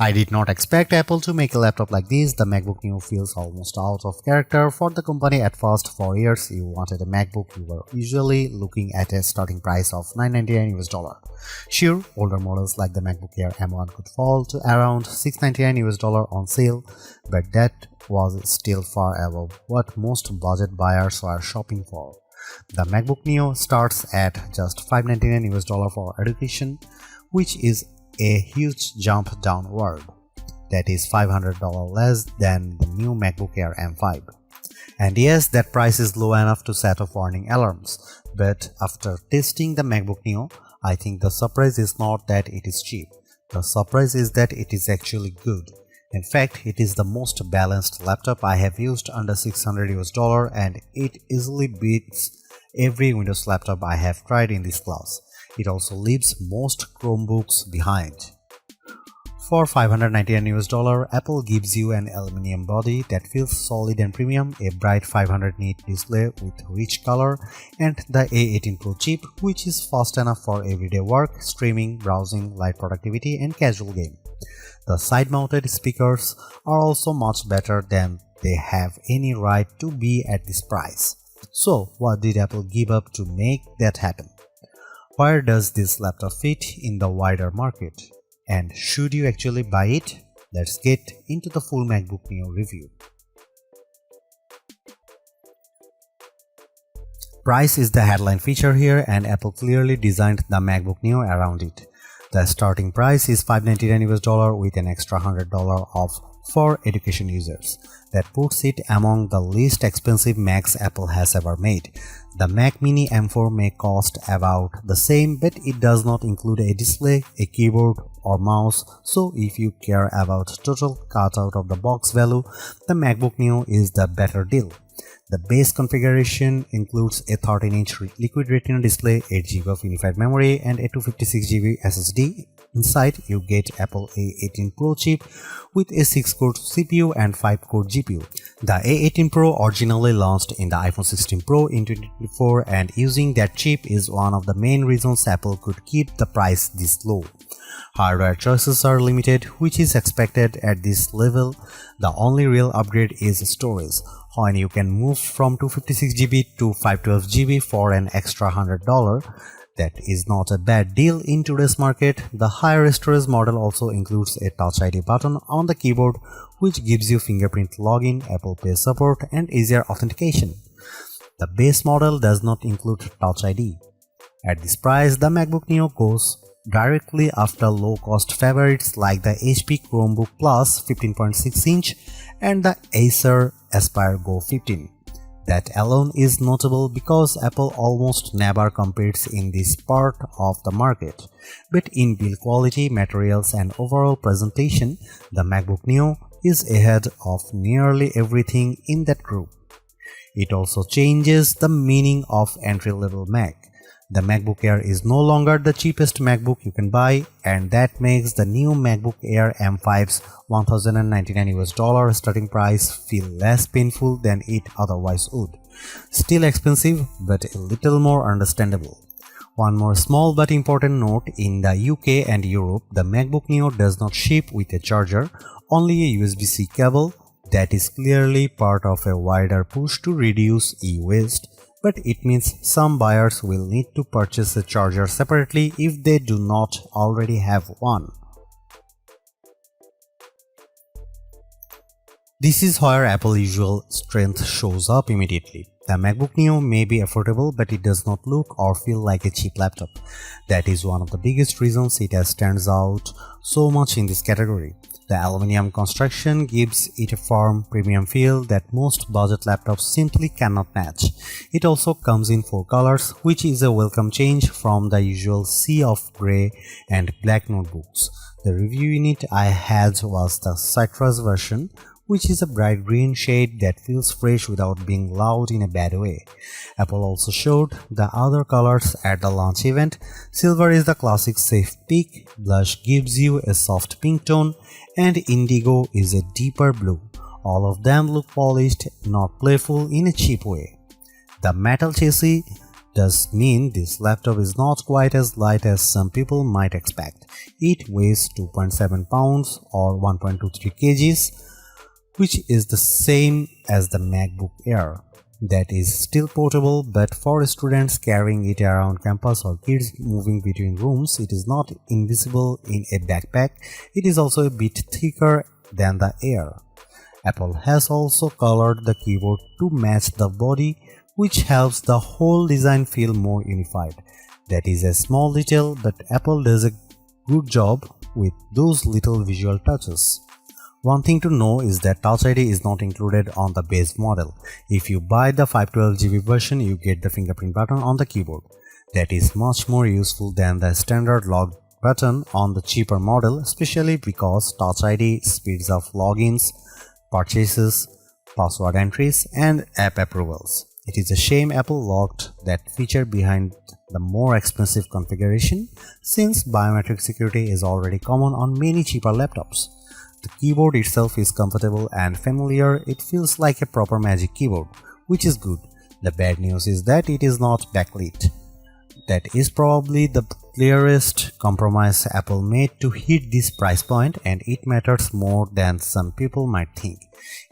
I did not expect Apple to make a laptop like this. The MacBook Neo feels almost out of character for the company at first. For years, you wanted a MacBook, you were usually looking at a starting price of $999 US. Sure, older models like the MacBook Air M1 could fall to around $699 US on sale, but that was still far above what most budget buyers were shopping for. The MacBook Neo starts at just $599 US for education, which is a huge jump downward. That is $500 less than the new MacBook Air M5. And yes, that price is low enough to set off warning alarms, but after testing the MacBook Neo, I think the surprise is not that it is cheap. The surprise is that it is actually good. In fact, it is the most balanced laptop I have used under $600 US, and it easily beats every Windows laptop I have tried in this class. It also leaves most Chromebooks behind. For $599 US, Apple gives you an aluminum body that feels solid and premium, a bright 500 nit display with rich color, and the A18 Pro chip, which is fast enough for everyday work, streaming, browsing, light productivity, and casual game. The side-mounted speakers are also much better than they have any right to be at this price. So, what did Apple give up to make that happen? Where does this laptop fit in the wider market? And should you actually buy it? Let's get into the full MacBook Neo review. Price is the headline feature here, and Apple clearly designed the MacBook Neo around it. The starting price is $599 US with an extra $100 off for education users. That puts it among the least expensive Macs Apple has ever made. The Mac Mini M4 may cost about the same, but it does not include a display, a keyboard, or mouse, so if you care about total cut out of the box value, the MacBook Neo is the better deal. The base configuration includes a 13-inch Liquid Retina display, 8GB of unified memory, and a 256GB SSD. Inside, you get Apple A18 Pro chip with a 6-core CPU and 5-core GPU. The A18 Pro originally launched in the iPhone 16 Pro in 2024, and using that chip is one of the main reasons Apple could keep the price this low. Hardware choices are limited, which is expected at this level. The only real upgrade is storage, when you can move from 256GB to 512GB for an extra $100. That is not a bad deal in today's market. The higher storage model also includes a Touch ID button on the keyboard, which gives you fingerprint login, Apple Pay support, and easier authentication. The base model does not include Touch ID. At this price, the MacBook Neo goes directly after low-cost favorites like the HP Chromebook Plus 15.6-inch and the Acer Aspire Go 15. That alone is notable because Apple almost never competes in this part of the market. But in build quality, materials, and overall presentation, the MacBook Neo is ahead of nearly everything in that group. It also changes the meaning of entry-level Mac. The MacBook Air is no longer the cheapest MacBook you can buy, and that makes the new MacBook Air M5's $1,099 US starting price feel less painful than it otherwise would. Still expensive, but a little more understandable. One more small but important note: in the UK and Europe, the MacBook Neo does not ship with a charger, only a USB-C cable. That is clearly part of a wider push to reduce e-waste. But it means some buyers will need to purchase a charger separately if they do not already have one. This is where Apple's usual strength shows up immediately. The MacBook Neo may be affordable, but it does not look or feel like a cheap laptop. That is one of the biggest reasons it stands out so much in this category. The aluminum construction gives it a firm, premium feel that most budget laptops simply cannot match. It also comes in 4 colors, which is a welcome change from the usual sea of grey and black notebooks. The review unit I had was the citrus version, which is a bright green shade that feels fresh without being loud in a bad way. Apple also showed the other colors at the launch event. Silver is the classic safe pick, blush gives you a soft pink tone, and indigo is a deeper blue. All of them look polished, not playful in a cheap way. The metal chassis does mean this laptop is not quite as light as some people might expect. It weighs 2.7 pounds or 1.23 kgs, which is the same as the MacBook Air. That is still portable, but for students carrying it around campus or kids moving between rooms, it is not invisible in a backpack. It is also a bit thicker than the Air. Apple has also colored the keyboard to match the body, which helps the whole design feel more unified. That is a small detail, but Apple does a good job with those little visual touches. One thing to know is that Touch ID is not included on the base model. If you buy the 512GB version, you get the fingerprint button on the keyboard. That is much more useful than the standard log button on the cheaper model, especially because Touch ID speeds up logins, purchases, password entries, and app approvals. It is a shame Apple locked that feature behind the more expensive configuration, since biometric security is already common on many cheaper laptops. The keyboard itself is comfortable and familiar. It feels like a proper Magic Keyboard, which is good. The bad news is that it is not backlit. That is probably the clearest compromise Apple made to hit this price point, and it matters more than some people might think.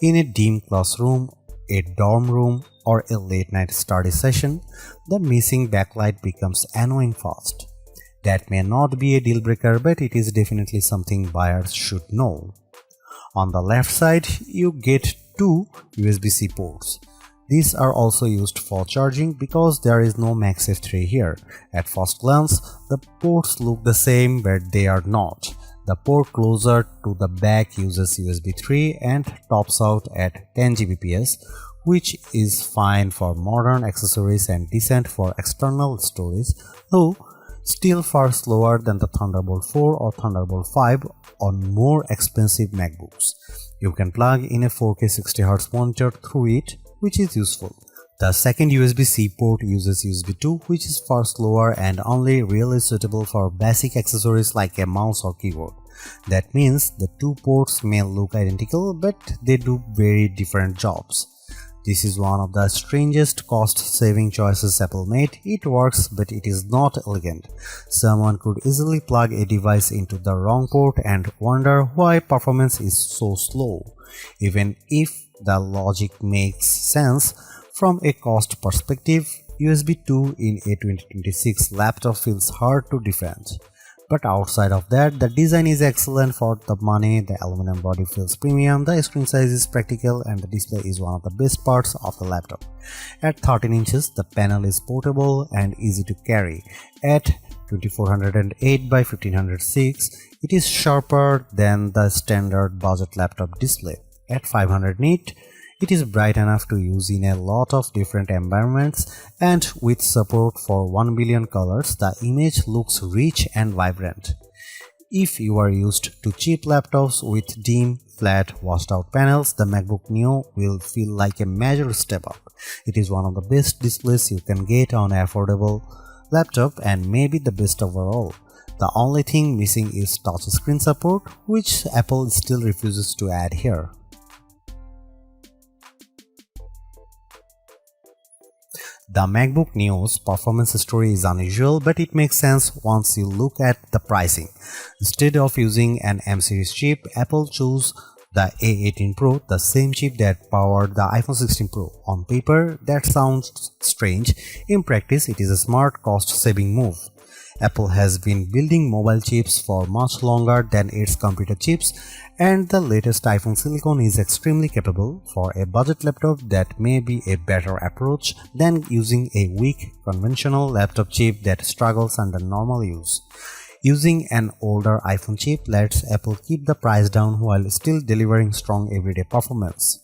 In a dim classroom, a dorm room, or a late-night study session, the missing backlight becomes annoying fast. That may not be a deal breaker, but it is definitely something buyers should know. On the left side, you get two USB-C ports. These are also used for charging because there is no MagSafe 3 here. At first glance, the ports look the same, but they are not. The port closer to the back uses USB 3 and tops out at 10 Gbps, which is fine for modern accessories and decent for external storage, though still far slower than the Thunderbolt 4 or Thunderbolt 5 on more expensive MacBooks. You can plug in a 4K 60Hz monitor through it, which is useful. The second USB-C port uses USB 2, which is far slower and only really suitable for basic accessories like a mouse or keyboard. That means the two ports may look identical, but they do very different jobs. This is one of the strangest cost-saving choices Apple made. It works, but it is not elegant. Someone could easily plug a device into the wrong port and wonder why performance is so slow. Even if the logic makes sense from a cost perspective, USB 2 in a 2026 laptop feels hard to defend. But outside of that, the design is excellent for the money, the aluminum body feels premium, the screen size is practical, and the display is one of the best parts of the laptop. At 13 inches, the panel is portable and easy to carry. At 2408 by 1506, it is sharper than the standard budget laptop display. At 500 nit, it is bright enough to use in a lot of different environments, and with support for 1 billion colors, the image looks rich and vibrant. If you are used to cheap laptops with dim, flat, washed-out panels, the MacBook Neo will feel like a major step up. It is one of the best displays you can get on an affordable laptop and maybe the best overall. The only thing missing is touchscreen support, which Apple still refuses to add here. The MacBook Neo's performance story is unusual, but it makes sense once you look at the pricing. Instead of using an M-series chip, Apple chose the A18 Pro, the same chip that powered the iPhone 16 Pro. On paper, that sounds strange. In practice, it is a smart, cost-saving move. Apple has been building mobile chips for much longer than its computer chips, and the latest iPhone silicon is extremely capable. For a budget laptop, that may be a better approach than using a weak conventional laptop chip that struggles under normal use. Using an older iPhone chip lets Apple keep the price down while still delivering strong everyday performance.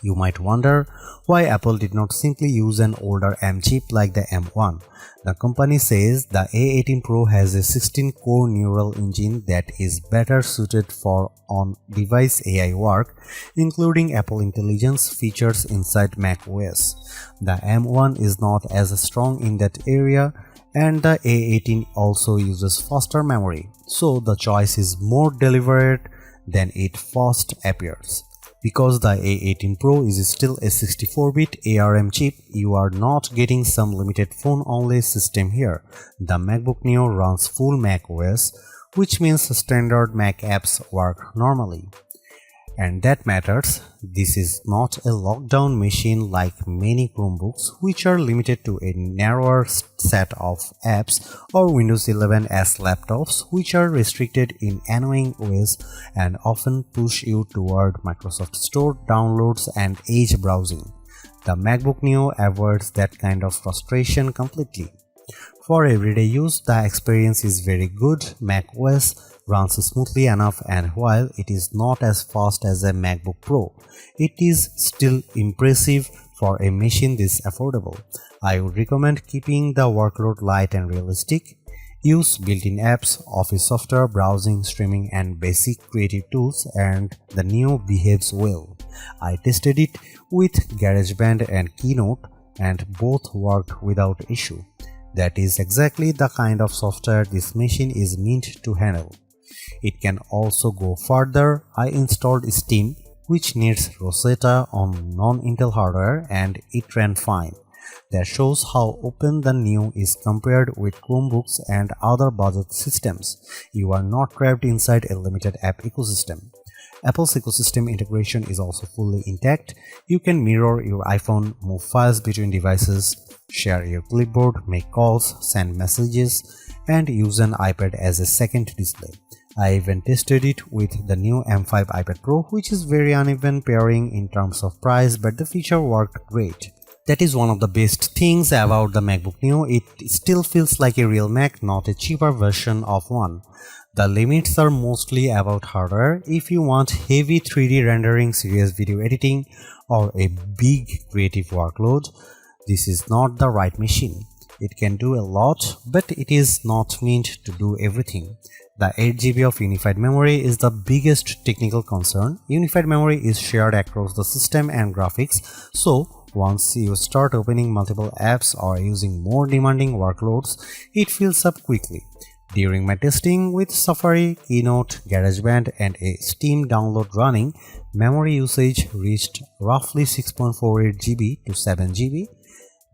You might wonder why Apple did not simply use an older M chip like the M1. The company says the A18 Pro has a 16-core neural engine that is better suited for on-device AI work, including Apple Intelligence features inside macOS. The M1 is not as strong in that area, and the A18 also uses faster memory, so the choice is more deliberate than it first appears. Because the A18 Pro is still a 64-bit ARM chip, you are not getting some limited phone-only system here. The MacBook Neo runs full macOS, which means standard Mac apps work normally. And that matters. This is not a lockdown machine like many Chromebooks, which are limited to a narrower set of apps, or Windows 11 laptops, which are restricted in annoying ways and often push you toward Microsoft Store downloads and Edge browsing. The MacBook Neo avoids that kind of frustration completely. For everyday use, the experience is very good. macOS runs smoothly enough, and while it is not as fast as a MacBook Pro, it is still impressive for a machine this affordable. I would recommend keeping the workload light and realistic. Use built-in apps, office software, browsing, streaming, and basic creative tools, and the Neo behaves well. I tested it with GarageBand and Keynote, and both worked without issue. That is exactly the kind of software this machine is meant to handle. It can also go further. I installed Steam, which needs Rosetta on non-Intel hardware, and it ran fine. That shows how open the Neo is compared with Chromebooks and other budget systems. You are not trapped inside a limited app ecosystem. Apple's ecosystem integration is also fully intact. You can mirror your iPhone, move files between devices, share your clipboard, make calls, send messages, and use an iPad as a second display. I even tested it with the new M5 iPad Pro, which is very uneven pairing in terms of price, but the feature worked great. That is one of the best things about the MacBook Neo. It still feels like a real Mac, not a cheaper version of one. The limits are mostly about hardware. If you want heavy 3D rendering, serious video editing, or a big creative workload, this is not the right machine. It can do a lot, but it is not meant to do everything. The 8GB of unified memory is the biggest technical concern. Unified memory is shared across the system and graphics, so once you start opening multiple apps or using more demanding workloads, it fills up quickly. During my testing with Safari, Keynote, GarageBand, and a Steam download running, memory usage reached roughly 6.48 GB to 7 GB.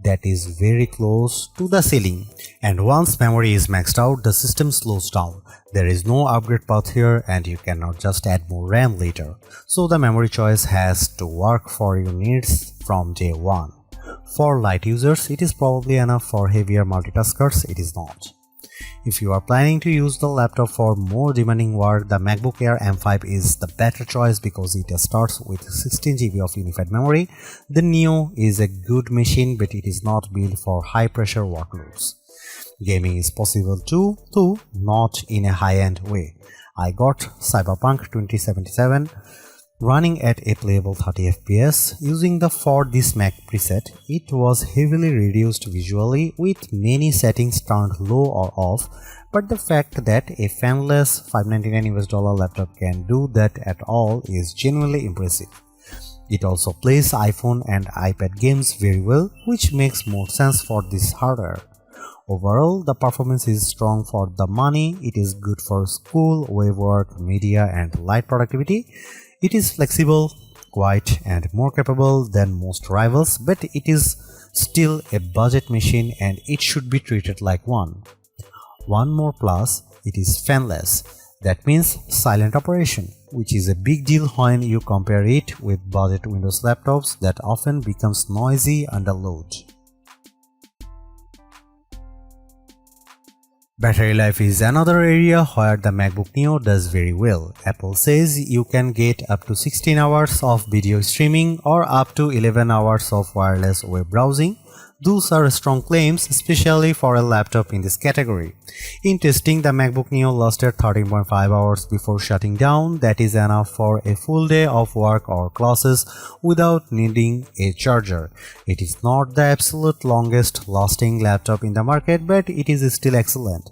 That is very close to the ceiling. And once memory is maxed out, the system slows down. There is no upgrade path here, and you cannot just add more RAM later. So the memory choice has to work for your needs from day one. For light users, it is probably enough. For heavier multitaskers, it is not. If you are planning to use the laptop for more demanding work, the MacBook Air M5 is the better choice because it starts with 16 GB of unified memory. The Neo is a good machine, but it is not built for high-pressure workloads. Gaming is possible too, though not in a high-end way. I got Cyberpunk 2077 running at a playable 30 FPS using the For This Mac preset. It was heavily reduced visually with many settings turned low or off, but the fact that a fanless $599 laptop can do that at all is genuinely impressive. It also plays iPhone and iPad games very well, which makes more sense for this hardware. Overall, the performance is strong for the money. It is good for school, web work, media, and light productivity. It is flexible, quiet, and more capable than most rivals, but it is still a budget machine and it should be treated like one. One more plus, it is fanless. That means silent operation, which is a big deal when you compare it with budget Windows laptops that often becomes noisy under load. Battery life is another area where the MacBook Neo does very well. Apple says you can get up to 16 hours of video streaming or up to 11 hours of wireless web browsing. Those are strong claims, especially for a laptop in this category. In testing, the MacBook Neo lasted 13.5 hours before shutting down. That is enough for a full day of work or classes without needing a charger. It is not the absolute longest lasting laptop in the market, but it is still excellent.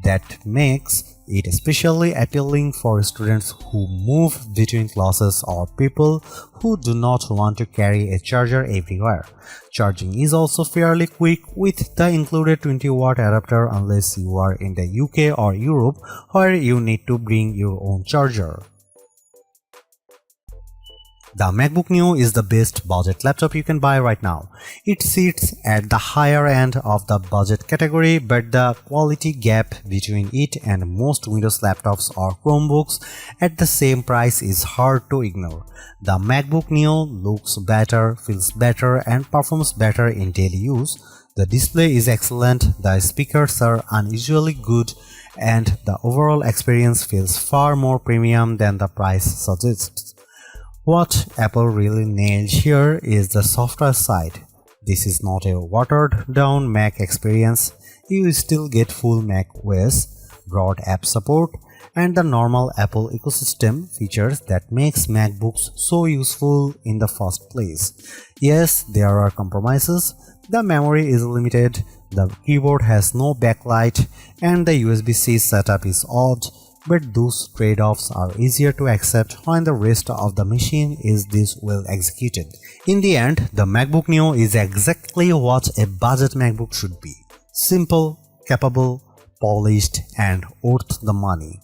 That makes it especially appealing for students who move between classes or people who do not want to carry a charger everywhere. Charging is also fairly quick with the included 20-watt adapter unless you are in the UK or Europe where you need to bring your own charger. The MacBook Neo is the best budget laptop you can buy right now. It sits at the higher end of the budget category, but the quality gap between it and most Windows laptops or Chromebooks at the same price is hard to ignore. The MacBook Neo looks better, feels better, and performs better in daily use. The display is excellent, the speakers are unusually good, and the overall experience feels far more premium than the price suggests. What Apple really nailed here is the software side. This is not a watered-down Mac experience. You still get full Mac OS, broad app support, and the normal Apple ecosystem features that makes MacBooks so useful in the first place. Yes, there are compromises. The memory is limited, the keyboard has no backlight, and the USB-C setup is odd, but those trade-offs are easier to accept when the rest of the machine is this well executed. In the end, the MacBook Neo is exactly what a budget MacBook should be. Simple, capable, polished, and worth the money.